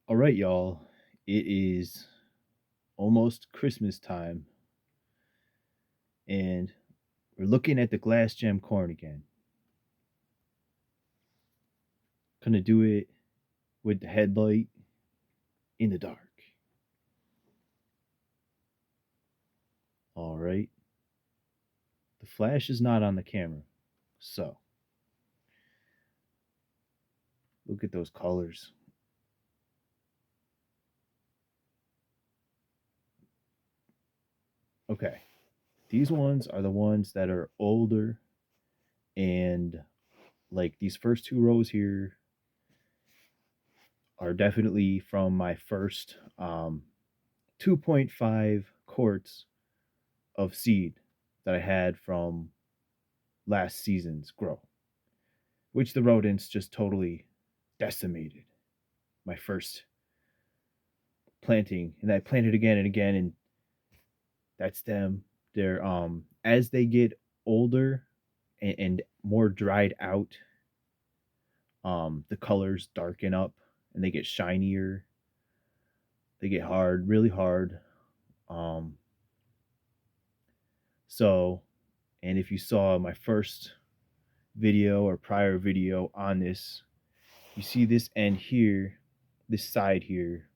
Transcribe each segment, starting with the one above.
All right, y'all. It is almost Christmas time, and we're looking at the glass gem corn again. Gonna do it with the headlight in the dark. All right. The flash is not on the camera, so look at those colors. Okay. These ones are the ones that are older, and like these first two rows here are definitely from my first 2.5 quarts of seed that I had from last season's grow, which the rodents just totally decimated. My first planting, and I planted again and again, and that's them. They're as they get older and more dried out, the colors darken up and they get shinier. They get hard, really hard. Um, so, and if you saw my first video or prior video on this, you see this end here, this side here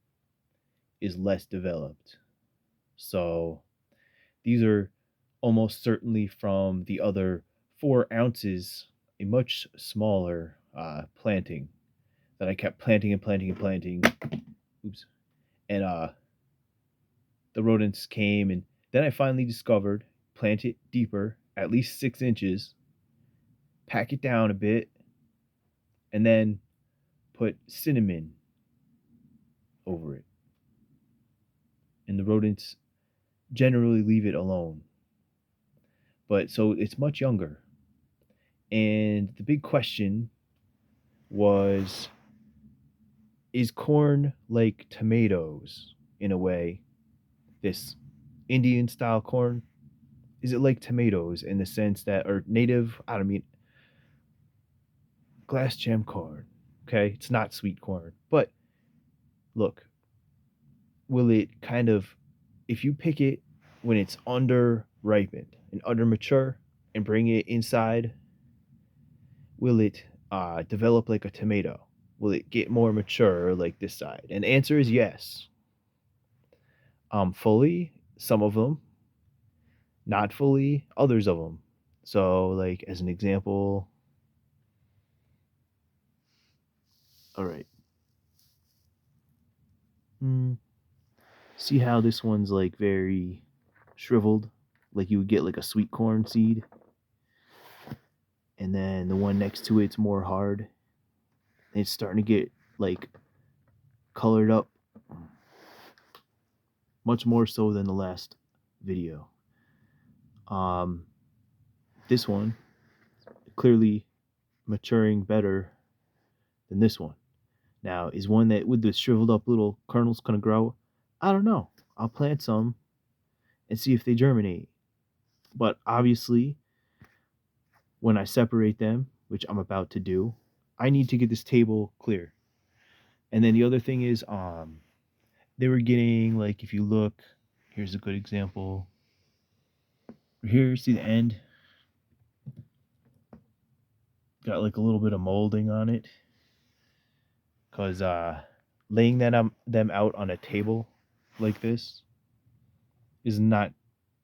is less developed. So these are almost certainly from the other 4 ounces, a much smaller planting that I kept planting and planting and planting. Oops. And the rodents came, and then I finally discovered plant it deeper, at least 6 inches, pack it down a bit, and then put cinnamon over it. And the rodents generally leave it alone. But so it's much younger. And the big question was, is corn like tomatoes in a way? This Indian style corn? Is it like tomatoes in the sense that, or native, I don't mean, glass gem corn? Okay, it's not sweet corn. But look, will it kind of, if you pick it when it's under ripened and under mature and bring it inside, will it develop like a tomato? Will it get more mature like this side? And the answer is yes. Fully, some of them, not fully, others of them. So, like as an example, all right, mm, see how this one's like very shriveled, like you would get like a sweet corn seed, and then the one next to it's more hard. And it's starting to get like colored up, much more so than the last video. Um, this one clearly maturing better than this one. Now, is one that with the shriveled up little kernels gonna grow? I don't know. I'll plant some and see if they germinate. But obviously, when I separate them, which I'm about to do, I need to get this table clear. And then the other thing is, they were getting like if you look, here's a good example. Here, see the end, got like a little bit of molding on it, because laying them out on a table like this is not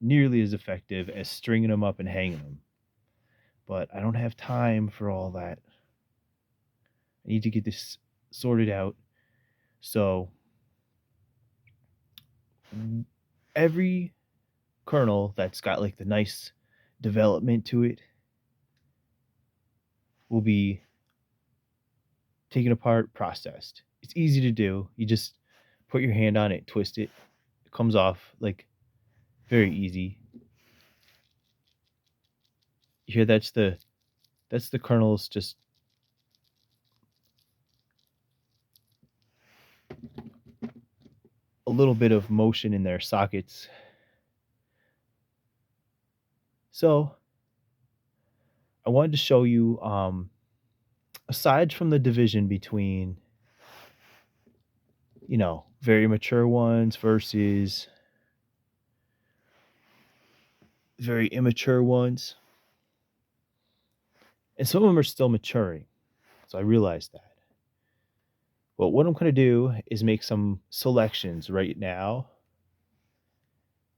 nearly as effective as stringing them up and hanging them. But I don't have time for all that. I need to get this sorted out. So every kernel that's got like the nice development to it will be taken apart, processed. It's easy to do. You just put your hand on it, twist it. It comes off like very easy. You hear that's the kernels just a little bit of motion in their sockets. So I wanted to show you, aside from the division between very mature ones versus very immature ones. And some of them are still maturing. So I realized that. But what I'm going to do is make some selections right now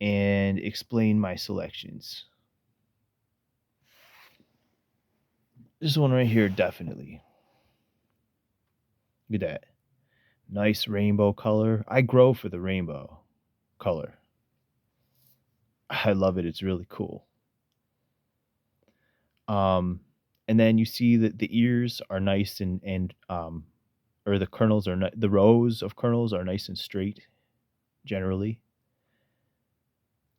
and explain my selections. This one right here, definitely. Look at that. Nice rainbow color. I grow for the rainbow color. I love it. It's really cool. Um, and then you see that the ears are nice and or the kernels are the rows of kernels are nice and straight generally.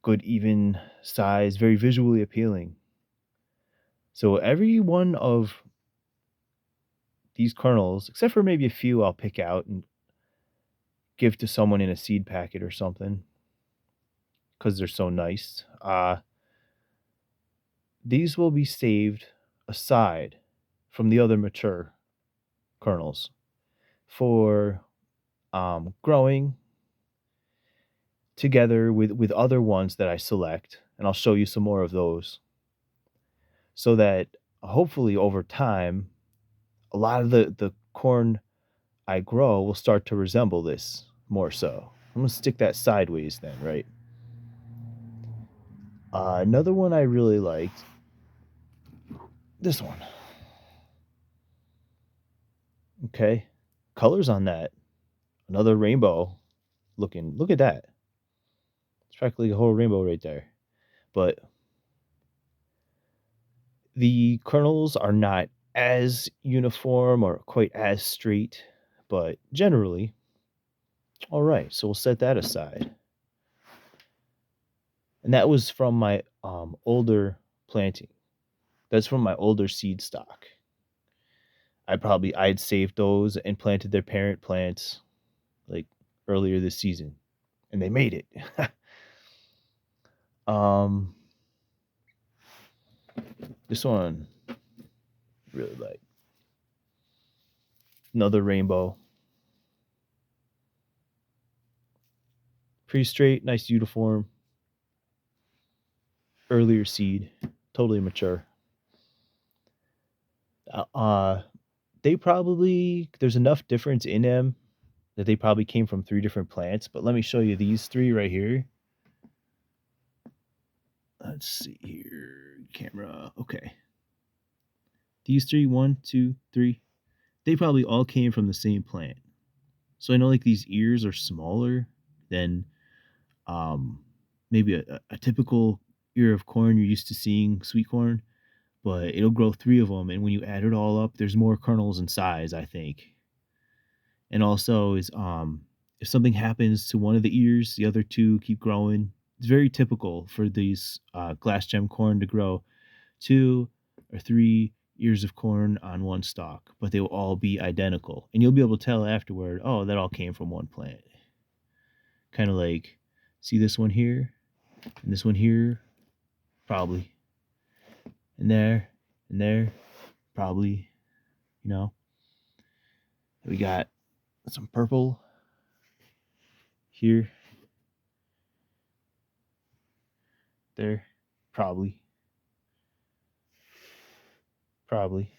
Good even size, very visually appealing. So every one of these kernels, except for maybe a few I'll pick out and give to someone in a seed packet or something because they're so nice. These will be saved aside from the other mature kernels for growing together with other ones that I select, and I'll show you some more of those, so that hopefully over time, a lot of the corn I grow will start to resemble this more so. I'm gonna stick that sideways then, right? Another one I really liked, this one. Okay, colors on that, another rainbow looking. Look at that. It's practically a whole rainbow right there. But the kernels are not as uniform or quite as straight, but generally, all right. So we'll set that aside. And that was from my older planting. That's from my older seed stock. I'd saved those and planted their parent plants like earlier this season, and they made it. um, this one really like another rainbow, pretty straight, nice uniform. Earlier seed, totally mature. Uh, they probably there's enough difference in them that they probably came from three different plants. But let me show you these three right here. Let's see here, camera. Okay, these three, one, two, three, they probably all came from the same plant. So I know like these ears are smaller than um maybe a typical ear of corn you're used to seeing sweet corn, but it'll grow three of them, and when you add it all up, there's more kernels in size, I think. And also is if something happens to one of the ears, the other two keep growing. It's very typical for these glass gem corn to grow two or three ears of corn on one stalk, but they will all be identical. And you'll be able to tell afterward, oh, that all came from one plant. Kind of like, see this one here and this one here, probably. And there, probably, you know. We got some purple here, there, probably, probably.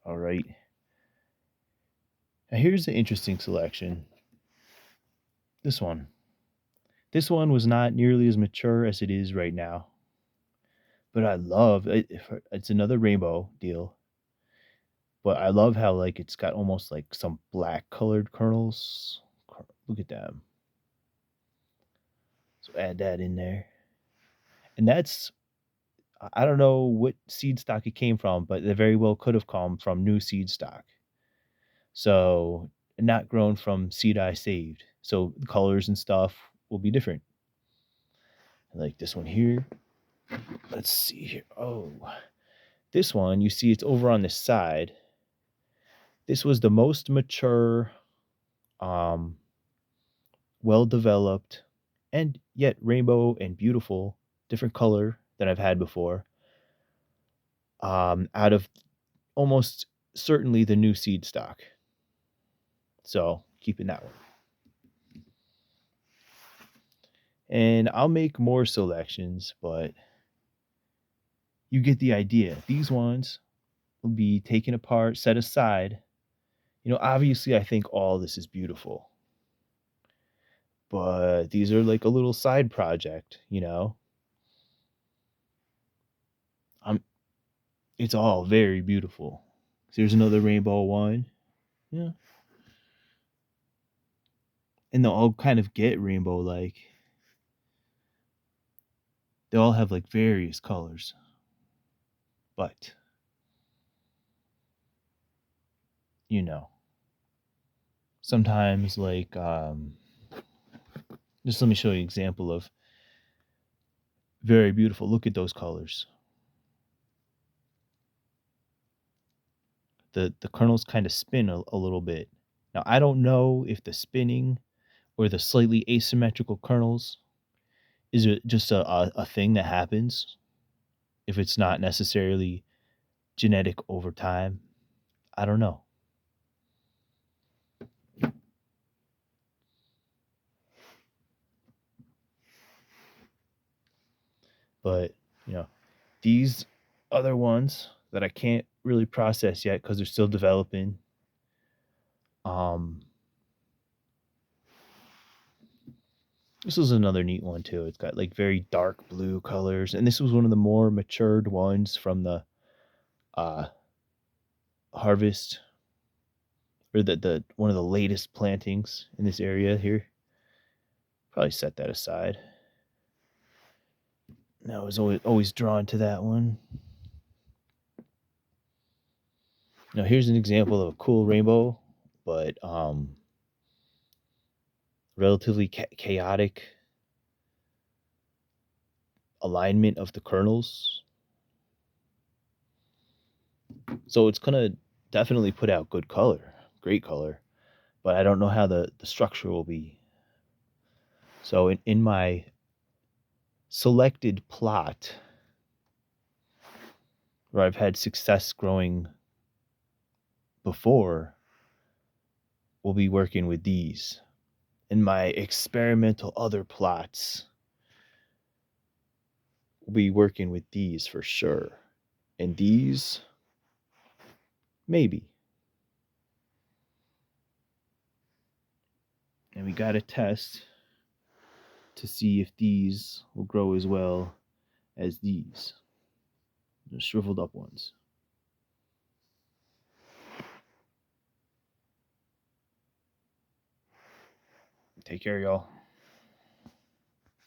All right. Now here's the interesting selection. This one. This one was not nearly as mature as it is right now, but I love it. It's another rainbow deal, but I love how like it's got almost like some black colored kernels. Look at them. So add that in there, and that's I don't know what seed stock it came from, but it very well could have come from new seed stock. So not grown from seed I saved. So the colors and stuff will be different. Like this one here. Let's see here. Oh, this one, you see it's over on this side. This was the most mature, um, well developed, and yet rainbow and beautiful, different color than I've had before. Out of almost certainly the new seed stock. So keeping that one. And I'll make more selections, but you get the idea. These ones will be taken apart, set aside. Obviously, I think all this is beautiful, but these are like a little side project. I'm. It's all very beautiful. Here's another rainbow one. Yeah, and they'll all kind of get rainbow like. They all have like various colors, but you know, sometimes like just let me show you an example of very beautiful. Look at those colors. The kernels kind of spin a little bit. Now I don't know if the spinning or the slightly asymmetrical kernels is it just a thing that happens if it's not necessarily genetic over time. I don't know. But, you know, these other ones that I can't really process yet because they're still developing. Um, this was another neat one too. It's got like very dark blue colors, and this was one of the more matured ones from the uh, harvest or the one of the latest plantings in this area here. Probably set that aside. I was always drawn to that one. Now here's an example of a cool rainbow, but relatively chaotic alignment of the kernels. So it's gonna definitely put out good color, great color, but I don't know how the structure will be. So in my selected plot where I've had success growing before, we'll be working with these. In my experimental other plots, we'll be working with these for sure. And these, maybe. And we got to test to see if these will grow as well as these, the shriveled up ones. Take care, y'all.